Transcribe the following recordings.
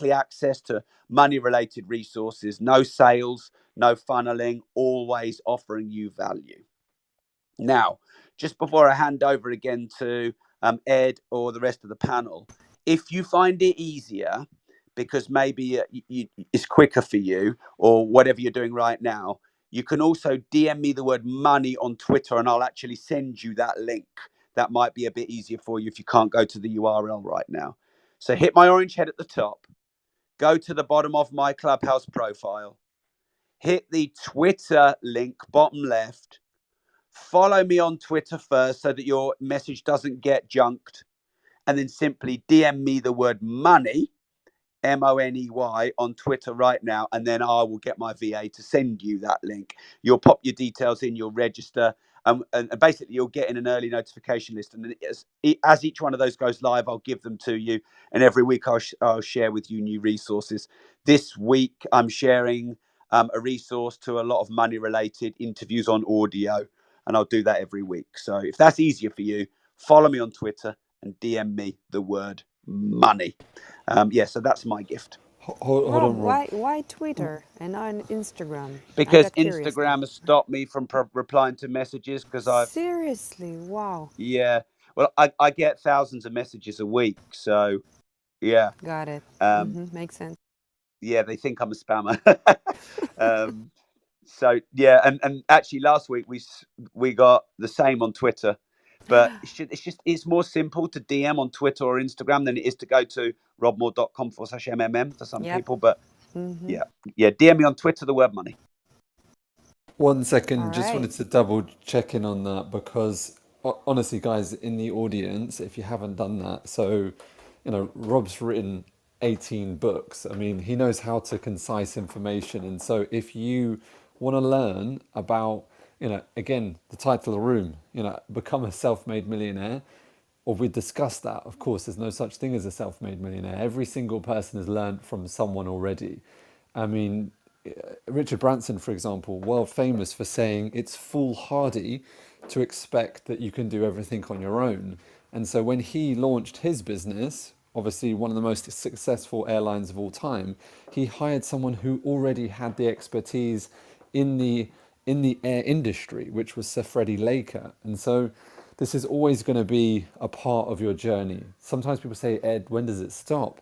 access to money related resources, no sales, no funneling, always offering you value. Now, just before I hand over again to Ed or the rest of the panel, if you find it easier because maybe it's quicker for you or whatever you're doing right now, you can also DM me the word money on Twitter and I'll actually send you that link. That might be a bit easier for you if you can't go to the URL right now. So hit my orange head at the top, go to the bottom of my Clubhouse profile, hit the Twitter link bottom left, follow me on Twitter first so that your message doesn't get junked, and then simply DM me the word money, MONEY, on Twitter right now, and then I will get my VA to send you that link. You'll pop your details in, you'll register, and basically you'll get in an early notification list. And as each one of those goes live, I'll give them to you. And every week I'll share with you new resources. This week I'm sharing a resource to a lot of money related interviews on audio, and I'll do that every week. So if that's easier for you, follow me on Twitter and DM me the word money. So that's my gift. Hold Rob, on, Rob. why Twitter and not Instagram? I Because got curious now. Instagram has stopped me from replying to messages because Seriously, wow. yeah, well, I get thousands of messages a week. So, yeah, Got it. um, Makes sense. yeah, they think I'm a spammer. um, so, yeah, and actually last week we got the same on Twitter. But it's more simple to DM on Twitter or Instagram than it is to go to robmore.com/MMM for some Yep. people. But yeah, DM me on Twitter the word money. 1 All second, just right. wanted to double check in on that because honestly, guys, in the audience, if you haven't done that, so Rob's written 18 books. I mean, he knows how to concise information, and so if you want to learn about, again, the title of the room, become a self-made millionaire, or we discussed that. Of course, there's no such thing as a self-made millionaire. Every single person has learned from someone already. I mean, Richard Branson, for example, world famous for saying it's foolhardy to expect that you can do everything on your own. And so when he launched his business, obviously one of the most successful airlines of all time, he hired someone who already had the expertise in the air industry, which was Sir Freddie Laker. And so this is always going to be a part of your journey. Sometimes people say, Ed, when does it stop?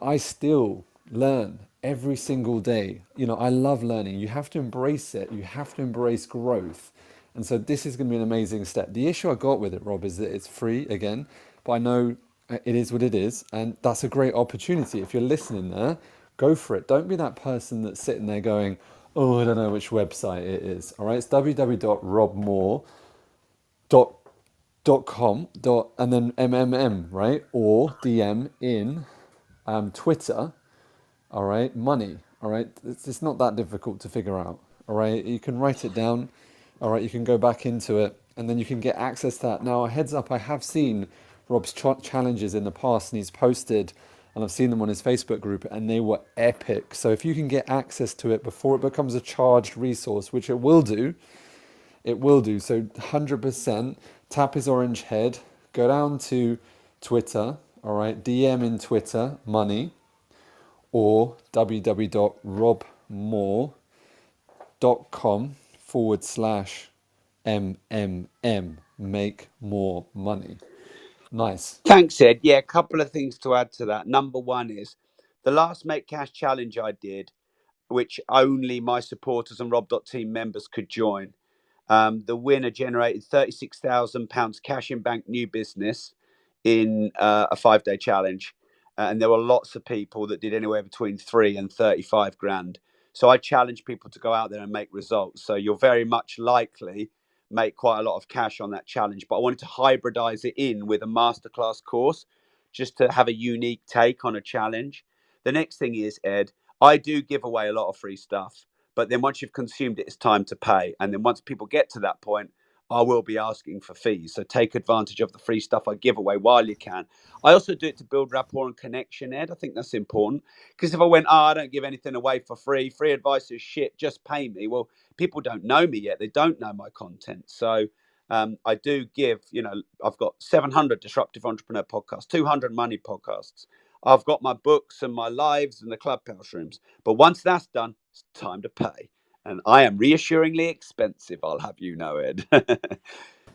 I still learn every single day. I love learning. You have to embrace it. You have to embrace growth. And so this is going to be an amazing step. The issue I got with it, Rob, is that it's free again, but I know it is what it is. And that's a great opportunity. If you're listening there, go for it. Don't be that person that's sitting there going, oh, I don't know which website it is. All right, it's www.robmore.com and then MMM, right? Or DM in Twitter, all right, money, all right. It's not that difficult to figure out, all right. You can write it down, all right. You can go back into it, and then you can get access to that. Now, a heads up, I have seen Rob's challenges in the past, and he's posted, and I've seen them on his Facebook group, and they were epic. So if you can get access to it before it becomes a charged resource, which it will do, it will do. So 100% tap his orange head, go down to Twitter, all right, DM in Twitter, money, or www.robmore.com/MMM. Make more money. Nice. Thanks, Ed. Yeah, a couple of things to add to that. Number one is the last Make Cash challenge I did, which only my supporters and Rob.team members could join. The winner generated £36,000 cash in bank new business in a 5-day challenge. And there were lots of people that did anywhere between 3 and 35 grand. So I challenge people to go out there and make results. So you'll very much likely make quite a lot of cash on that challenge. But I wanted to hybridize it in with a masterclass course just to have a unique take on a challenge. The next thing is, Ed, I do give away a lot of free stuff. But then once you've consumed it, it's time to pay. And then once people get to that point, I will be asking for fees. So take advantage of the free stuff I give away while you can. I also do it to build rapport and connection, Ed. I think that's important. Because if I went, I don't give anything away for free, free advice is shit, just pay me. Well, people don't know me yet. They don't know my content. So I do give, I've got 700 disruptive entrepreneur podcasts, 200 money podcasts. I've got my books and my lives and the Clubhouse rooms. But once that's done, it's time to pay. And I am reassuringly expensive, I'll have you know it.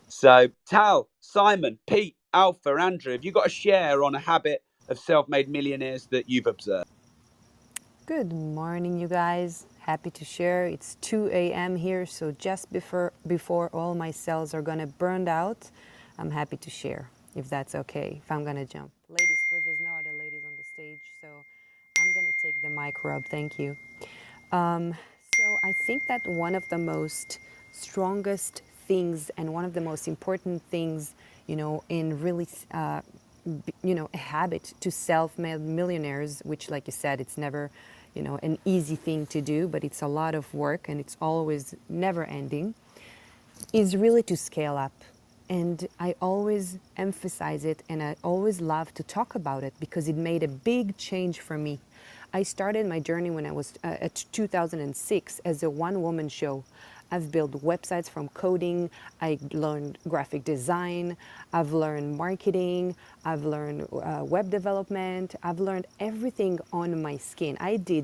So, Tal, Simon, Pete, Alpha, Andrew, have you got a share on a habit of self-made millionaires that you've observed? Good morning, you guys. Happy to share. It's 2 a.m. here, so just before all my cells are gonna burn out, I'm happy to share, if that's okay, if I'm gonna jump. Ladies first, there's no other ladies on the stage, so I'm gonna take the mic, Rob. Thank you. So I think that one of the most strongest things and one of the most important things, in really, a habit to self-made millionaires, which, like you said, it's never, an easy thing to do, but it's a lot of work and it's always never ending, is really to scale up. And I always emphasize it and I always love to talk about it because it made a big change for me. I started my journey when I was at 2006 as a one-woman show. I've built websites from coding, I learned graphic design, I've learned marketing, I've learned web development, I've learned everything on my skin. I did